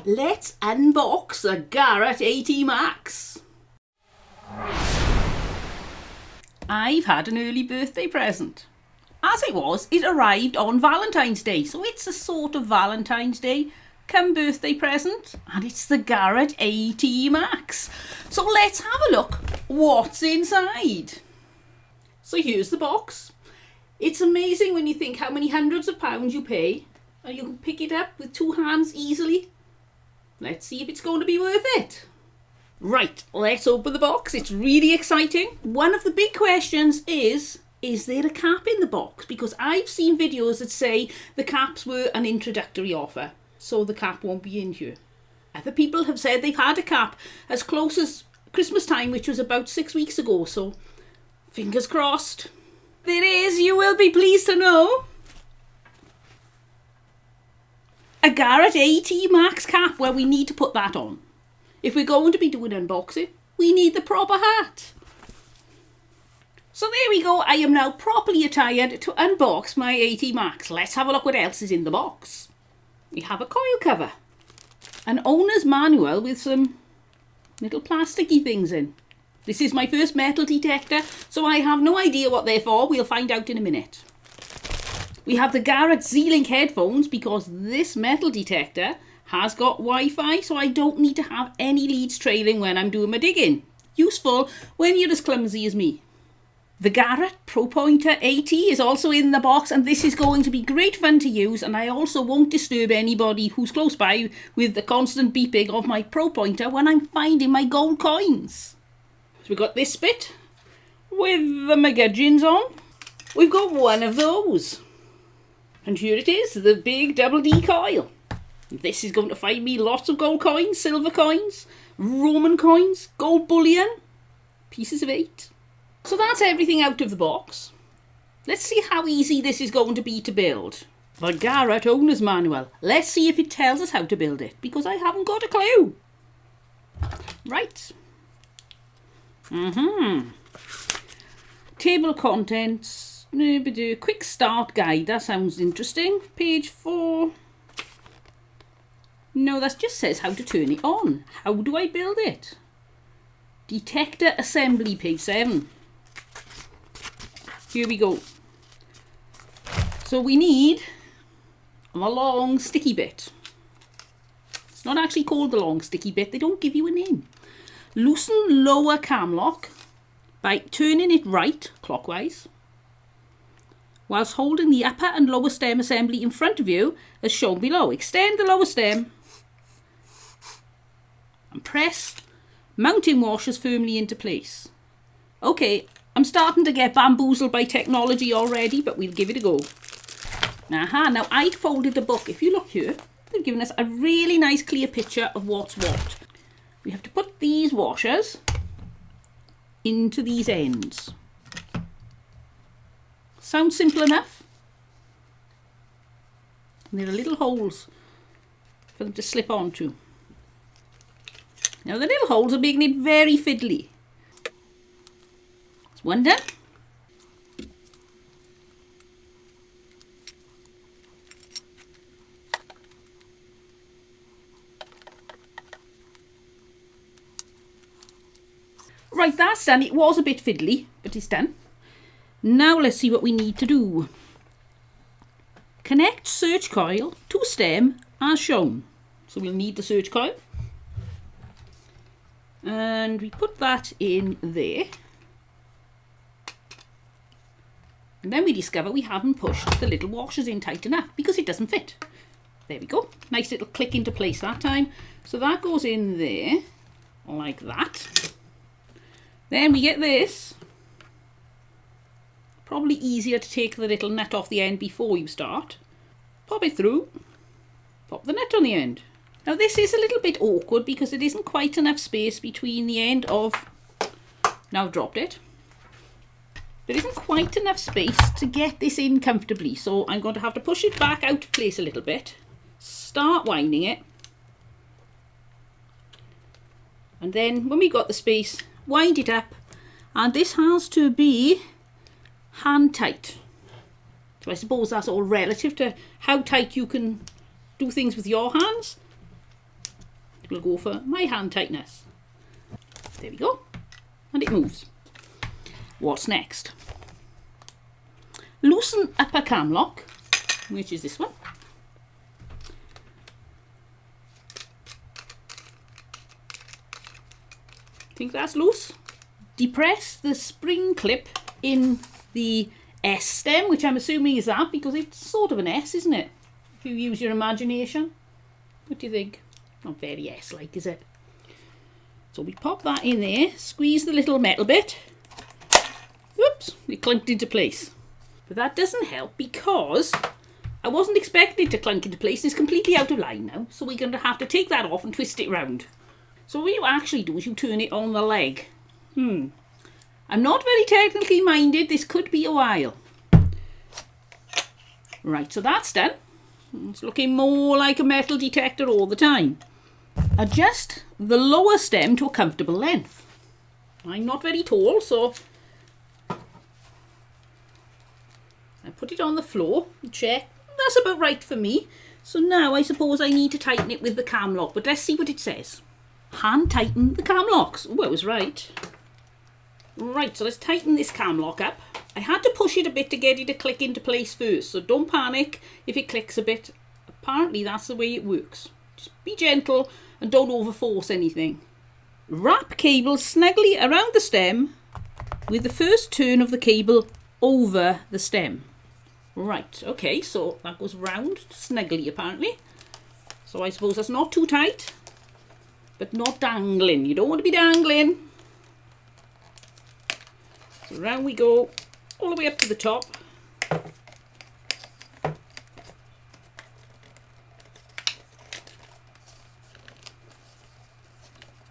let's unbox the Garrett AT Max. I've had an early birthday present. As it was, it arrived on Valentine's Day, so it's a sort of Valentine's Day come birthday present, and it's the Garrett AT Max. So let's have a look what's inside. So here's the box. It's amazing when you think how many hundreds of pounds you pay and you can pick it up with two hands easily. Let's see if it's going to be worth it. Right, let's open the box. It's really exciting. One of the big questions is there a cap in the box? Because I've seen videos that say the caps were an introductory offer, so the cap won't be in here. Other people have said they've had a cap as close as Christmas time, which was about 6 weeks ago, so fingers crossed. There is, you will be pleased to know, a Garrett AT Max cap where we need to put that on. If we're going to be doing unboxing, we need the proper hat. So there we go, I am now properly attired to unbox my AT Max. Let's have a look what else is in the box. We have a coil cover, an owner's manual with some little plasticky things in. This is my first metal detector, so I have no idea what they're for. We'll find out in a minute. We have the Garrett Z-Link headphones because this metal detector has got Wi-Fi, so I don't need to have any leads trailing when I'm doing my digging. Useful when you're as clumsy as me. The Garrett Pro Pointer AT is also in the box, and this is going to be great fun to use, and I also won't disturb anybody who's close by with the constant beeping of my Pro Pointer when I'm finding my gold coins. So we've got this bit with the magudgeons on. We've got one of those. And here it is, the big double D coil. This is going to find me lots of gold coins, silver coins, Roman coins, gold bullion, pieces of 8. So that's everything out of the box. Let's see how easy this is going to be to build. The Garrett owner's manual. Let's see if it tells us how to build it, because I haven't got a clue. Right. Table of contents. Quick start guide. That sounds interesting. Page 4. No, that just says how to turn it on. How do I build it? Detector assembly, page 7. Here we go. So we need a long sticky bit. It's not actually called the long sticky bit. They don't give you a name. Loosen lower cam lock by turning it right, clockwise, whilst holding the upper and lower stem assembly in front of you as shown below. Extend the lower stem and press mounting washers firmly into place. Okay, I'm starting to get bamboozled by technology already, but we'll give it a go. Now I'd folded the book. If you look here, they've given us a really nice clear picture of what's what. We have to put these washers into these ends. Sounds simple enough. And there are little holes for them to slip onto. Now the little holes are making it very fiddly. That's one done. Right, that's done. It was a bit fiddly, but it's done. Now let's see what we need to do. Connect search coil to stem as shown. So we'll need the search coil. And we put that in there. And then we discover we haven't pushed the little washers in tight enough because it doesn't fit. There we go. Nice little click into place that time. So that goes in there like that. Then we get this. Probably easier to take the little nut off the end before you start. Pop it through. Pop the nut on the end. Now this is a little bit awkward because it isn't quite enough space between the end of... Now I've dropped it. There isn't quite enough space to get this in comfortably, so I'm going to have to push it back out of place a little bit. Start winding it. And then when we got the space, wind it up, and this has to be hand tight. So I suppose that's all relative to how tight you can do things with your hands. We'll go for my hand tightness. There we go. And it moves. What's next? Loosen upper cam lock, which is this one. Think that's loose. Depress the spring clip in the S stem, which I'm assuming is that because it's sort of an S, isn't it? If you use your imagination. What do you think? Not very S-like, is it? So we pop that in there, squeeze the little metal bit. Whoops, it clunked into place. But that doesn't help because I wasn't expecting it to clunk into place. It's completely out of line now. So we're going to have to take that off and twist it round. So what you actually do is you turn it on the leg. I'm not very technically minded. This could be a while. Right, so that's done. It's looking more like a metal detector all the time. Adjust the lower stem to a comfortable length. I'm not very tall, so I put it on the floor and check. That's about right for me. So now I suppose I need to tighten it with the cam lock, but let's see what it says. Hand tighten the cam locks. Oh, I was right. Right, so let's tighten this cam lock up. I had to push it a bit to get it to click into place first, so don't panic if it clicks a bit. Apparently that's the way it works. Just be gentle and don't overforce anything. Wrap cable snugly around the stem with the first turn of the cable over the stem. Right, okay, so that goes round snugly apparently. So I suppose that's not too tight, but not dangling. You don't want to be dangling. So round we go, all the way up to the top.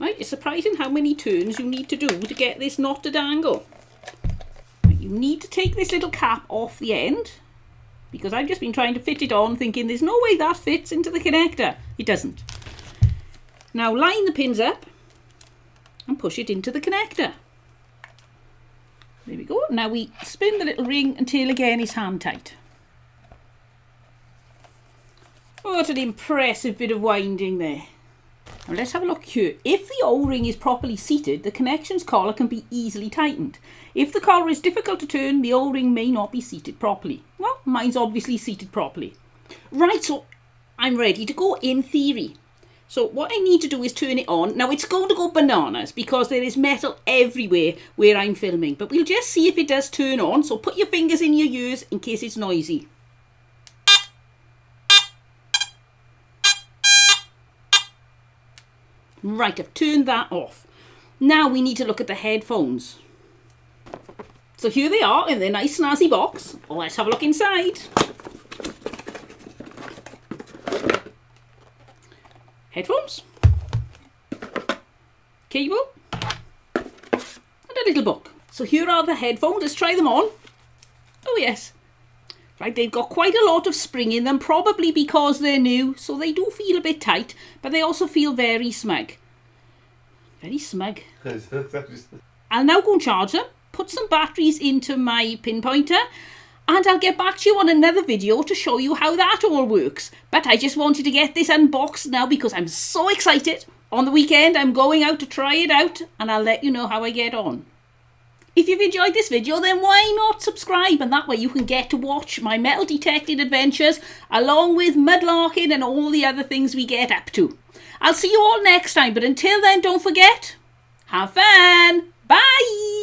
Right, it's surprising how many turns you need to do to get this not to dangle. You need to take this little cap off the end, because I've just been trying to fit it on thinking there's no way that fits into the connector. It doesn't. Now line the pins up and push it into the connector. There we go. Now we spin the little ring until again it's hand tight. What an impressive bit of winding there. Now let's have a look here. If the O-ring is properly seated, the connections collar can be easily tightened. If the collar is difficult to turn, the O-ring may not be seated properly. Well, mine's obviously seated properly. Right, so I'm ready to go in theory. So what I need to do is turn it on. Now it's going to go bananas because there is metal everywhere where I'm filming. But we'll just see if it does turn on. So put your fingers in your ears in case it's noisy. Right, I've turned that off. Now we need to look at the headphones. So here they are in their nice snazzy box. Let's have a look inside. Headphones, cable, and a little book. So here are the headphones. Let's try them on. Oh yes. Right, they've got quite a lot of spring in them, probably because they're new, so they do feel a bit tight, but they also feel very smug. Very smug. I'll now go and charge them, put some batteries into my pinpointer, and I'll get back to you on another video to show you how that all works. But I just wanted to get this unboxed now because I'm so excited. On the weekend, I'm going out to try it out, and I'll let you know how I get on. If you've enjoyed this video, then why not subscribe? And that way you can get to watch my metal detecting adventures along with mudlarking and all the other things we get up to. I'll see you all next time, but until then, don't forget, have fun. Bye.